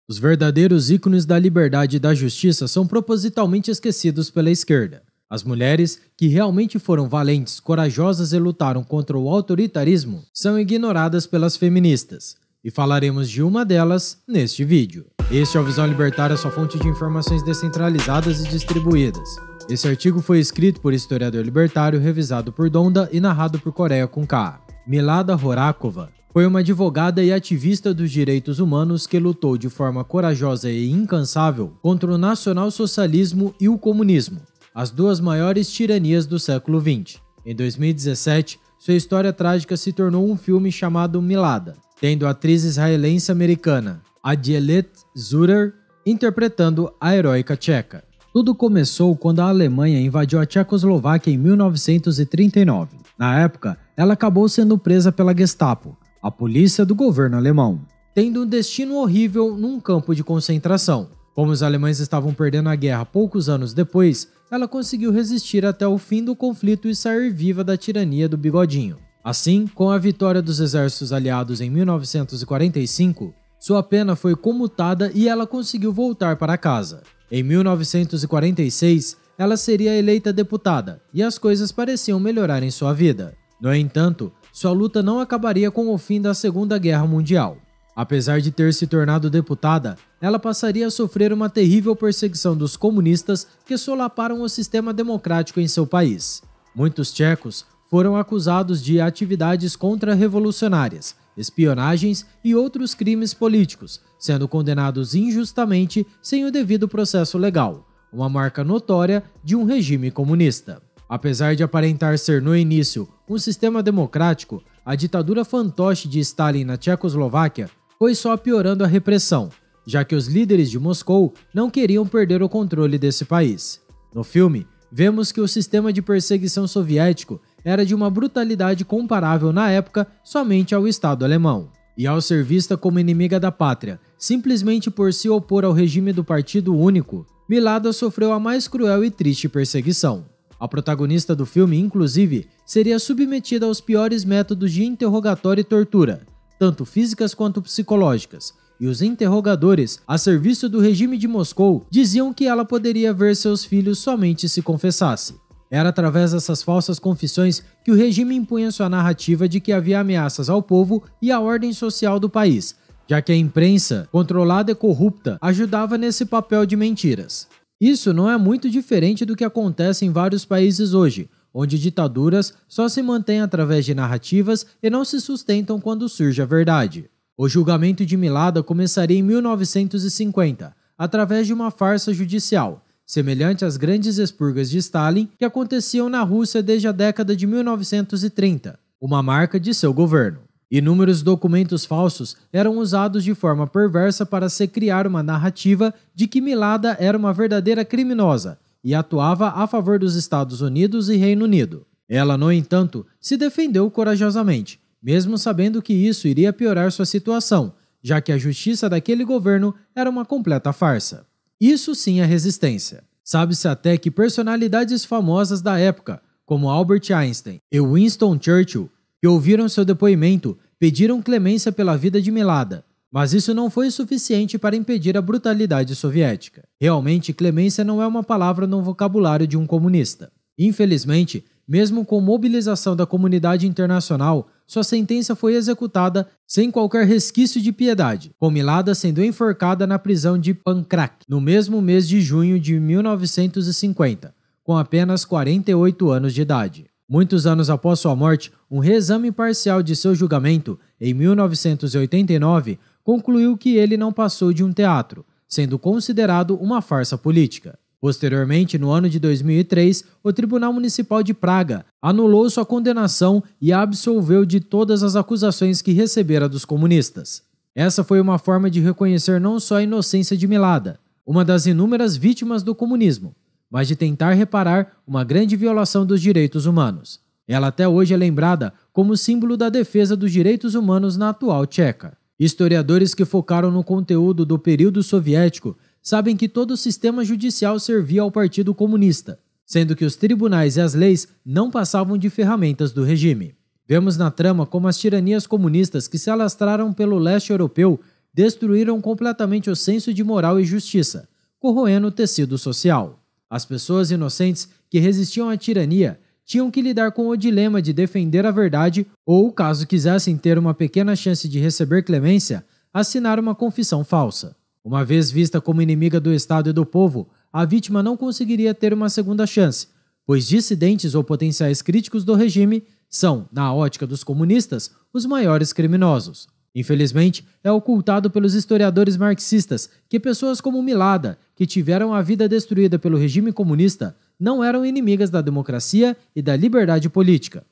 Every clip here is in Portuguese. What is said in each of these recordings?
Os verdadeiros ícones da liberdade e da justiça são propositalmente esquecidos pela esquerda. As mulheres, que realmente foram valentes, corajosas e lutaram contra o autoritarismo, são ignoradas pelas feministas. E falaremos de uma delas neste vídeo. Este é o Visão Libertária, sua fonte de informações descentralizadas e distribuídas. Esse artigo foi escrito por historiador libertário, revisado por Donda e narrado por Coreia com K. Milada Horákova foi uma advogada e ativista dos direitos humanos que lutou de forma corajosa e incansável contra o nacionalsocialismo e o comunismo, as duas maiores tiranias do século XX. Em 2017, sua história trágica se tornou um filme chamado Milada, tendo a atriz israelense-americana Adielet Zurer interpretando a heróica tcheca. Tudo começou quando a Alemanha invadiu a Tchecoslováquia em 1939. Na época, ela acabou sendo presa pela Gestapo, a polícia do governo alemão, tendo um destino horrível num campo de concentração. Como os alemães estavam perdendo a guerra poucos anos depois, ela conseguiu resistir até o fim do conflito e sair viva da tirania do bigodinho. Assim, com a vitória dos exércitos aliados em 1945, sua pena foi comutada e ela conseguiu voltar para casa. Em 1946, ela seria eleita deputada e as coisas pareciam melhorar em sua vida. No entanto, sua luta não acabaria com o fim da Segunda Guerra Mundial. Apesar de ter se tornado deputada, ela passaria a sofrer uma terrível perseguição dos comunistas que solaparam o sistema democrático em seu país. Muitos tchecos foram acusados de atividades contra-revolucionárias, espionagens e outros crimes políticos, sendo condenados injustamente sem o devido processo legal, uma marca notória de um regime comunista. Apesar de aparentar ser, no início, um sistema democrático, a ditadura fantoche de Stalin na Tchecoslováquia foi só piorando a repressão, já que os líderes de Moscou não queriam perder o controle desse país. No filme, vemos que o sistema de perseguição soviético era de uma brutalidade comparável na época somente ao Estado alemão. E ao ser vista como inimiga da pátria, simplesmente por se opor ao regime do Partido Único, Milada sofreu a mais cruel e triste perseguição. A protagonista do filme, inclusive, seria submetida aos piores métodos de interrogatório e tortura, tanto físicas quanto psicológicas, e os interrogadores, a serviço do regime de Moscou, diziam que ela poderia ver seus filhos somente se confessasse. Era através dessas falsas confissões que o regime impunha sua narrativa de que havia ameaças ao povo e à ordem social do país, já que a imprensa, controlada e corrupta, ajudava nesse papel de mentiras. Isso não é muito diferente do que acontece em vários países hoje, onde ditaduras só se mantêm através de narrativas e não se sustentam quando surge a verdade. O julgamento de Milada começaria em 1950, através de uma farsa judicial, semelhante às grandes expurgas de Stalin que aconteciam na Rússia desde a década de 1930, uma marca de seu governo. Inúmeros documentos falsos eram usados de forma perversa para se criar uma narrativa de que Milada era uma verdadeira criminosa e atuava a favor dos Estados Unidos e Reino Unido. Ela, no entanto, se defendeu corajosamente, mesmo sabendo que isso iria piorar sua situação, já que a justiça daquele governo era uma completa farsa. Isso sim é resistência. Sabe-se até que personalidades famosas da época, como Albert Einstein e Winston Churchill, que ouviram seu depoimento, pediram clemência pela vida de Milada, mas isso não foi suficiente para impedir a brutalidade soviética. Realmente, clemência não é uma palavra no vocabulário de um comunista. Infelizmente, mesmo com mobilização da comunidade internacional, sua sentença foi executada sem qualquer resquício de piedade, com Milada sendo enforcada na prisão de Pankrak, no mesmo mês de junho de 1950, com apenas 48 anos de idade. Muitos anos após sua morte, um reexame parcial de seu julgamento, em 1989, concluiu que ele não passou de um teatro, sendo considerado uma farsa política. Posteriormente, no ano de 2003, o Tribunal Municipal de Praga anulou sua condenação e a absolveu de todas as acusações que recebera dos comunistas. Essa foi uma forma de reconhecer não só a inocência de Milada, uma das inúmeras vítimas do comunismo, mas de tentar reparar uma grande violação dos direitos humanos. Ela até hoje é lembrada como símbolo da defesa dos direitos humanos na atual Tcheca. Historiadores que focaram no conteúdo do período soviético sabem que todo o sistema judicial servia ao Partido Comunista, sendo que os tribunais e as leis não passavam de ferramentas do regime. Vemos na trama como as tiranias comunistas que se alastraram pelo leste europeu destruíram completamente o senso de moral e justiça, corroendo o tecido social. As pessoas inocentes que resistiam à tirania tinham que lidar com o dilema de defender a verdade ou, caso quisessem ter uma pequena chance de receber clemência, assinar uma confissão falsa. Uma vez vista como inimiga do Estado e do povo, a vítima não conseguiria ter uma segunda chance, pois dissidentes ou potenciais críticos do regime são, na ótica dos comunistas, os maiores criminosos. Infelizmente, é ocultado pelos historiadores marxistas que pessoas como Milada, que tiveram a vida destruída pelo regime comunista, não eram inimigas da democracia e da liberdade política.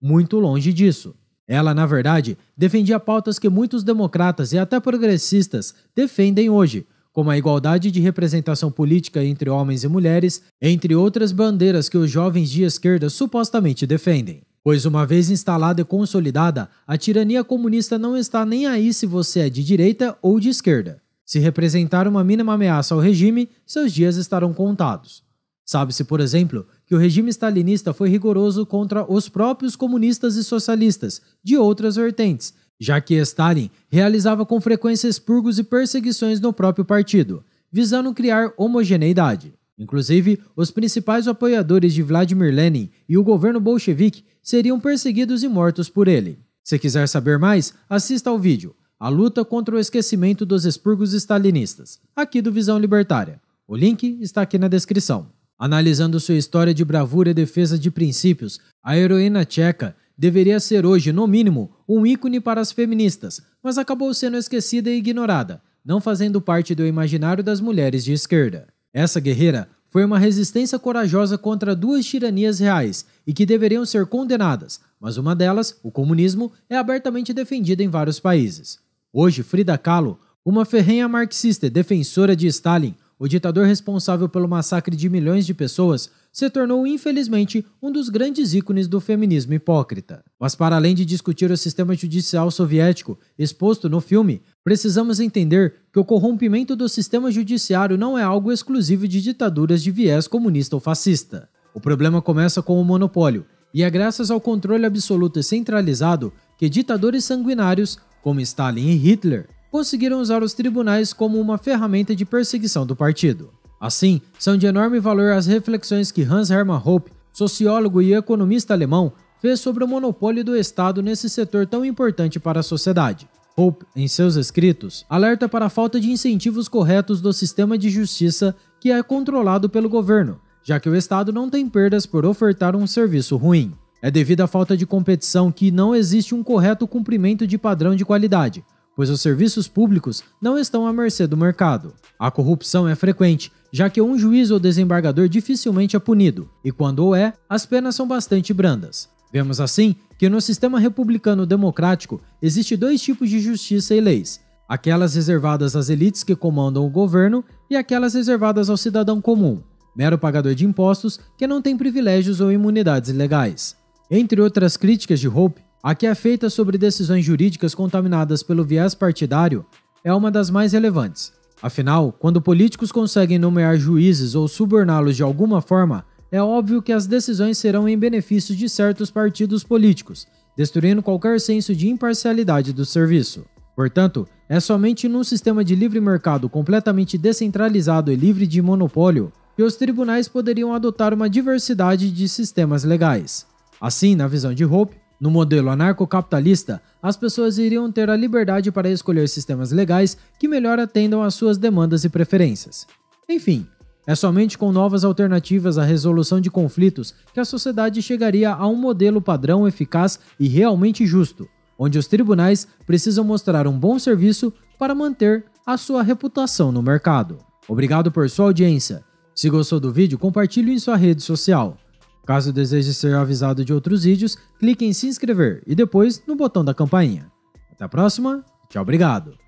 Muito longe disso. Ela, na verdade, defendia pautas que muitos democratas e até progressistas defendem hoje, como a igualdade de representação política entre homens e mulheres, entre outras bandeiras que os jovens de esquerda supostamente defendem. Pois uma vez instalada e consolidada, a tirania comunista não está nem aí se você é de direita ou de esquerda. Se representar uma mínima ameaça ao regime, seus dias estarão contados. Sabe-se, por exemplo, que o regime stalinista foi rigoroso contra os próprios comunistas e socialistas de outras vertentes, já que Stalin realizava com frequência expurgos e perseguições no próprio partido, visando criar homogeneidade. Inclusive, os principais apoiadores de Vladimir Lenin e o governo bolchevique seriam perseguidos e mortos por ele. Se quiser saber mais, assista ao vídeo A Luta contra o Esquecimento dos Expurgos Stalinistas, aqui do Visão Libertária. O link está aqui na descrição. Analisando sua história de bravura e defesa de princípios, a heroína tcheca deveria ser hoje, no mínimo, um ícone para as feministas, mas acabou sendo esquecida e ignorada, não fazendo parte do imaginário das mulheres de esquerda. Essa guerreira foi uma resistência corajosa contra duas tiranias reais e que deveriam ser condenadas, mas uma delas, o comunismo, é abertamente defendida em vários países. Hoje, Frida Kahlo, uma ferrenha marxista e defensora de Stalin, o ditador responsável pelo massacre de milhões de pessoas, se tornou, infelizmente, um dos grandes ícones do feminismo hipócrita. Mas para além de discutir o sistema judicial soviético exposto no filme, precisamos entender que o corrompimento do sistema judiciário não é algo exclusivo de ditaduras de viés comunista ou fascista. O problema começa com o monopólio, e é graças ao controle absoluto e centralizado que ditadores sanguinários, como Stalin e Hitler, conseguiram usar os tribunais como uma ferramenta de perseguição do partido. Assim, são de enorme valor as reflexões que Hans Hermann Hoppe, sociólogo e economista alemão, fez sobre o monopólio do Estado nesse setor tão importante para a sociedade. Hoppe, em seus escritos, alerta para a falta de incentivos corretos do sistema de justiça que é controlado pelo governo, já que o Estado não tem perdas por ofertar um serviço ruim. É devido à falta de competição que não existe um correto cumprimento de padrão de qualidade, pois os serviços públicos não estão à mercê do mercado. A corrupção é frequente, já que um juiz ou desembargador dificilmente é punido, e quando o é, as penas são bastante brandas. Vemos assim que no sistema republicano democrático existe dois tipos de justiça e leis, aquelas reservadas às elites que comandam o governo e aquelas reservadas ao cidadão comum, mero pagador de impostos que não tem privilégios ou imunidades legais. Entre outras críticas de Hoppe, a que é feita sobre decisões jurídicas contaminadas pelo viés partidário é uma das mais relevantes. Afinal, quando políticos conseguem nomear juízes ou suborná-los de alguma forma, é óbvio que as decisões serão em benefício de certos partidos políticos, destruindo qualquer senso de imparcialidade do serviço. Portanto, é somente num sistema de livre mercado completamente descentralizado e livre de monopólio que os tribunais poderiam adotar uma diversidade de sistemas legais. Assim, na visão de Hoppe, no modelo anarcocapitalista, as pessoas iriam ter a liberdade para escolher sistemas legais que melhor atendam às suas demandas e preferências. Enfim, é somente com novas alternativas à resolução de conflitos que a sociedade chegaria a um modelo padrão eficaz e realmente justo, onde os tribunais precisam mostrar um bom serviço para manter a sua reputação no mercado. Obrigado por sua audiência. Se gostou do vídeo, compartilhe em sua rede social. Caso deseje ser avisado de outros vídeos, clique em se inscrever e depois no botão da campainha. Até a próxima, tchau, obrigado!